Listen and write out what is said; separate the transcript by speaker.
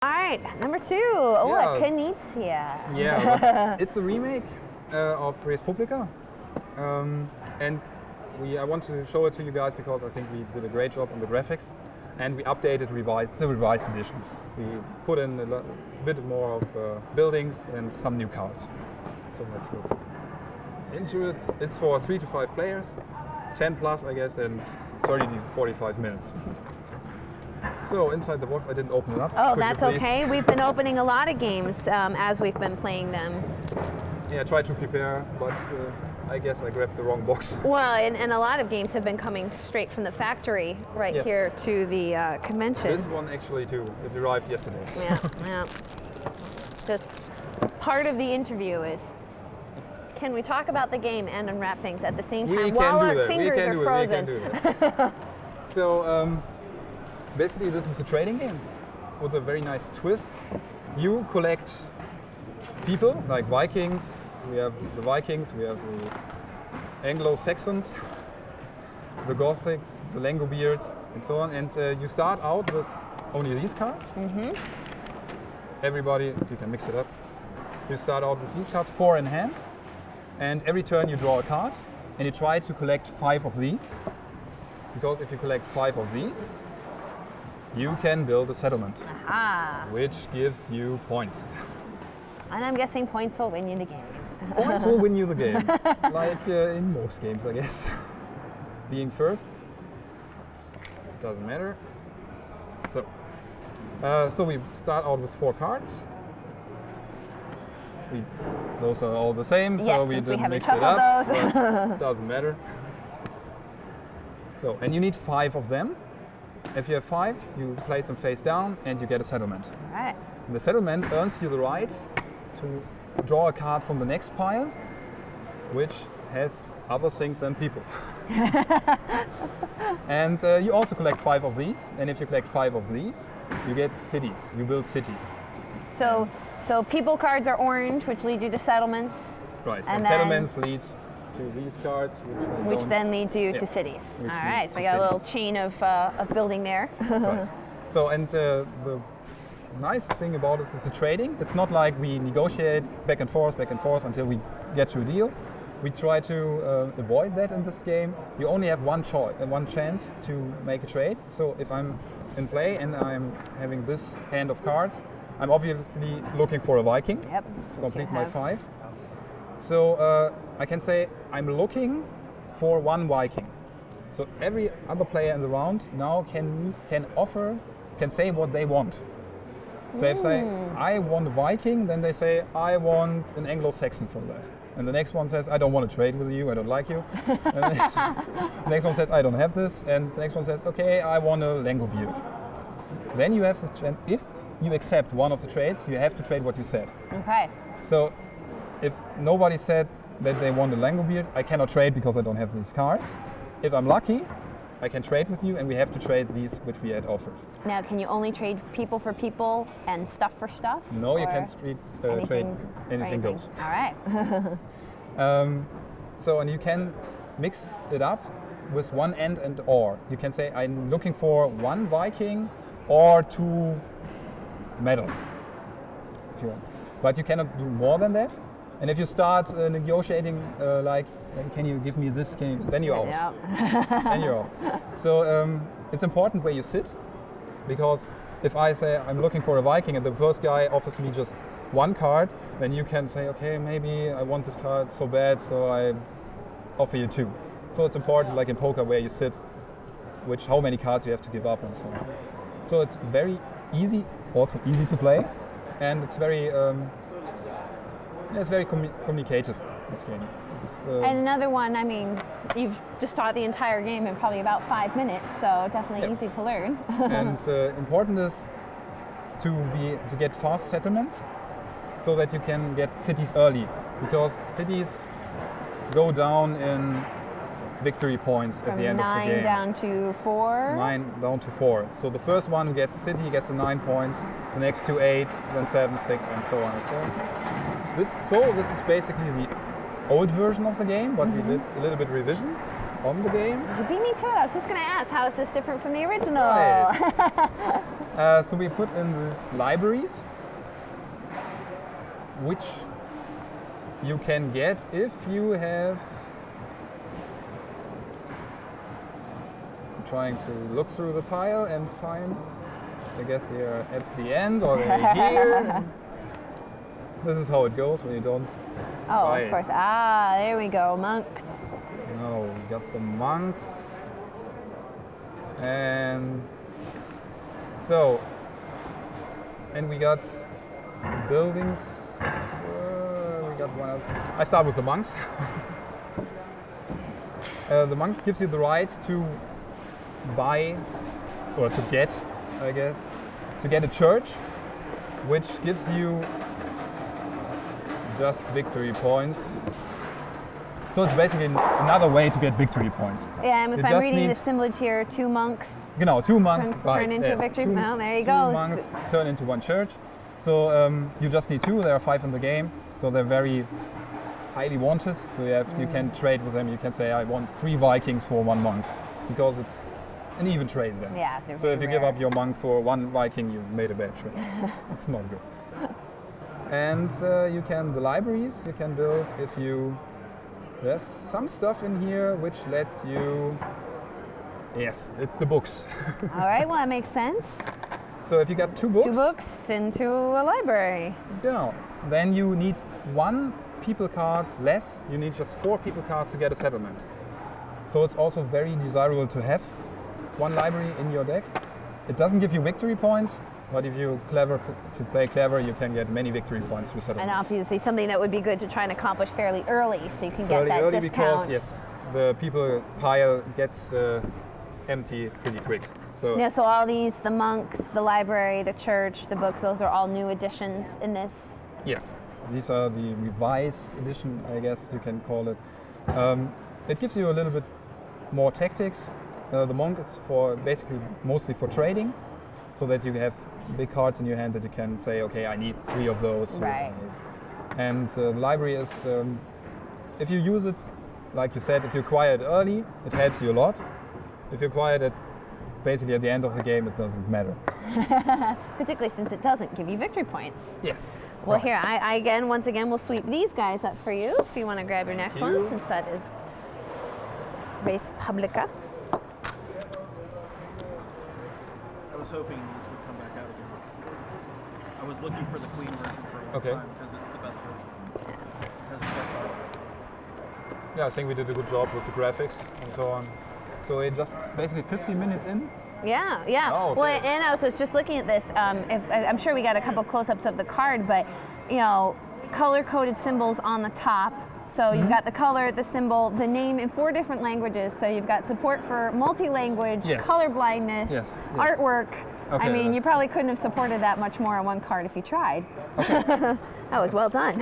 Speaker 1: All right, number 2. Oh,
Speaker 2: Yeah.
Speaker 1: Knizia.
Speaker 2: Yeah, it's a remake of Publica, and I want to show it to you guys because I think we did a great job on the graphics, and we updated, the revised edition. We put in a bit more of buildings and some new cards. So let's look into it. It's for 3 to 5 players, 10 plus I guess, and 30 to 45 minutes. So inside the box, I didn't open it up.
Speaker 1: Oh, that's okay. We've been opening a lot of games as we've been playing them.
Speaker 2: Yeah, I tried to prepare, but I guess I grabbed the wrong box.
Speaker 1: Well, and a lot of games have been coming straight from the factory right here to the convention.
Speaker 2: This one actually too. It arrived yesterday.
Speaker 1: Yeah, yeah. Just part of the interview is, can we talk about the game and unwrap things at the same time while our fingers are frozen?
Speaker 2: We can do that. So basically this is a trading game with a very nice twist. You collect people like Vikings. We have the Vikings, we have the Anglo-Saxons, the Gothics, the Langobeards, and so on. And you start out with only these cards. Mm-hmm. Everybody, you can mix it up. You start out with these cards, 4 in hand. And every turn you draw a card, and you try to collect 5 of these. Because if you collect 5 of these, you can build a settlement, which gives you points.
Speaker 1: And I'm guessing points will win you the game.
Speaker 2: Points will win you the game, like in most games, I guess. Being first, doesn't matter. So we start out with 4 cards. Those are all the same,
Speaker 1: yes,
Speaker 2: so we
Speaker 1: since
Speaker 2: didn't
Speaker 1: we haven't
Speaker 2: mix it up.
Speaker 1: those.
Speaker 2: Doesn't matter. So, and you need 5 of them. If you have 5, you place them face down, and you get a settlement.
Speaker 1: All right.
Speaker 2: And the settlement earns you the right to draw a card from the next pile, which has other things than people. And you also collect 5 of these, and if you collect 5 of these, you get cities. You build cities.
Speaker 1: So people cards are orange, which lead you to settlements.
Speaker 2: Right, and settlements lead to these cards, which
Speaker 1: then leads you to cities. All right, so we got a little chain of building there.
Speaker 2: Right. So, and the nice thing about it is the trading. It's not like we negotiate back and forth until we get to a deal. We try to avoid that in this game. You only have one chance to make a trade. So if I'm in play and I'm having this hand of cards, I'm obviously looking for a Viking to complete my 5. So I can say I'm looking for 1 Viking. So every other player in the round now can say what they want. So if they say, I want a Viking, then they say, I want an Anglo-Saxon for that. And the next one says, I don't want to trade with you, I don't like you. And the next one says, I don't have this. And the next one says, okay, I want a Langobeard. Then you have the chance, if you accept one of the trades, you have to trade what you said.
Speaker 1: Okay.
Speaker 2: So if nobody said that they want a Langobeard, I cannot trade because I don't have these cards. If I'm lucky, I can trade with you, and we have to trade these which we had offered.
Speaker 1: Now, can you only trade people for people and stuff for stuff?
Speaker 2: No, you can trade anything goes.
Speaker 1: All right.
Speaker 2: So, and you can mix it up with 1 and or. You can say, I'm looking for 1 Viking or 2 metal, if you want. But you cannot do more than that. And if you start negotiating, like, can you give me this? Then you're out.
Speaker 1: Yep.
Speaker 2: Then you're out. So it's important where you sit, because if I say I'm looking for a Viking and the first guy offers me just 1 card, then you can say, okay, maybe I want this card so bad, so I offer you 2. So it's important, like in poker, where you sit, how many cards you have to give up and so on. So it's very easy, also easy to play, and it's very communicative, this game.
Speaker 1: And another one, I mean, you've just taught the entire game in probably about 5 minutes, so definitely easy to learn.
Speaker 2: And important is to get fast settlements, so that you can get cities early, because cities go down in victory points at the end of the game.
Speaker 1: 9 down to 4?
Speaker 2: 9 down to 4. So the first one who gets a city gets the 9 points, the next 2 8, then 7 6, and so on and so on. This is basically the old version of the game, but we did a little bit revision. on the game.
Speaker 1: You beat me to it. I was just going to ask, how is this different from the original?
Speaker 2: Right. So we put in these libraries, which you can get if you have. I'm trying to look through the pile and find. I guess they're at the end or they're here. This is how it goes when you don't.
Speaker 1: Oh, of course. Ah, there we go. Monks.
Speaker 2: No, we got the monks. And so, and we got buildings. We got one. I start with the monks. The monks gives you the right to buy, or to get, I guess, to get a church, which gives you just victory points. So it's basically another way to get victory points.
Speaker 1: Yeah, and if I'm reading the assemblage here, 2 monks.
Speaker 2: Genau, 2 monks
Speaker 1: turn into a victory. Oh, there you go.
Speaker 2: 2 monks turn into 1 church. So you just need 2. There are 5 in the game, so they're very highly wanted. So you can trade with them. You can say, I want 3 Vikings for 1 monk, because it's an even trade then.
Speaker 1: Yeah,
Speaker 2: so if you give up your monk for 1 Viking, you made a bad trade. It's not good. And you can, the libraries you can build if you, there's some stuff in here which lets you, yes, it's the books.
Speaker 1: All right, well that makes sense.
Speaker 2: So if you got 2 books.
Speaker 1: 2 books into a library.
Speaker 2: Genau. Then you need 1 people card less, you need just 4 people cards to get a settlement. So it's also very desirable to have 1 library in your deck. It doesn't give you victory points, but if you play clever, you can get many victory points through settlements.
Speaker 1: And obviously something that would be good to try and accomplish fairly early, so you can get that
Speaker 2: early
Speaker 1: discount.
Speaker 2: Because, yes, the people pile gets empty pretty quick. So
Speaker 1: yeah, so all these, the monks, the library, the church, the books, those are all new additions in this?
Speaker 2: Yes, these are the revised edition, I guess you can call it. It gives you a little bit more tactics. The monk is for basically mostly for trading, so that you have big cards in your hand that you can say, okay, I need 3 of those.
Speaker 1: Right.
Speaker 2: And the library is, if you use it, like you said, if you acquire it early, it helps you a lot. If you acquire it basically at the end of the game, it doesn't matter.
Speaker 1: Particularly since it doesn't give you victory points.
Speaker 2: Yes.
Speaker 1: Well, here, I once again will sweep these guys up for you if you want to grab your next one, since that is Race Publica.
Speaker 3: I was hoping these would come back out again. I was looking for the Queen version for a long time because it's the best version. It has the best art.
Speaker 2: Yeah, I think we did a good job with the graphics and so on. So it just basically 50 minutes in.
Speaker 1: Yeah, yeah.
Speaker 2: Oh, okay.
Speaker 1: Well, and I was just looking at this. I'm sure we got a couple close-ups of the card, but you know, color-coded symbols on the top. So you've got the color, the symbol, the name in 4 different languages. So you've got support for multi-language, color blindness, artwork. Okay, I mean, you probably couldn't have supported that much more on 1 card if you tried. Okay. That was well done.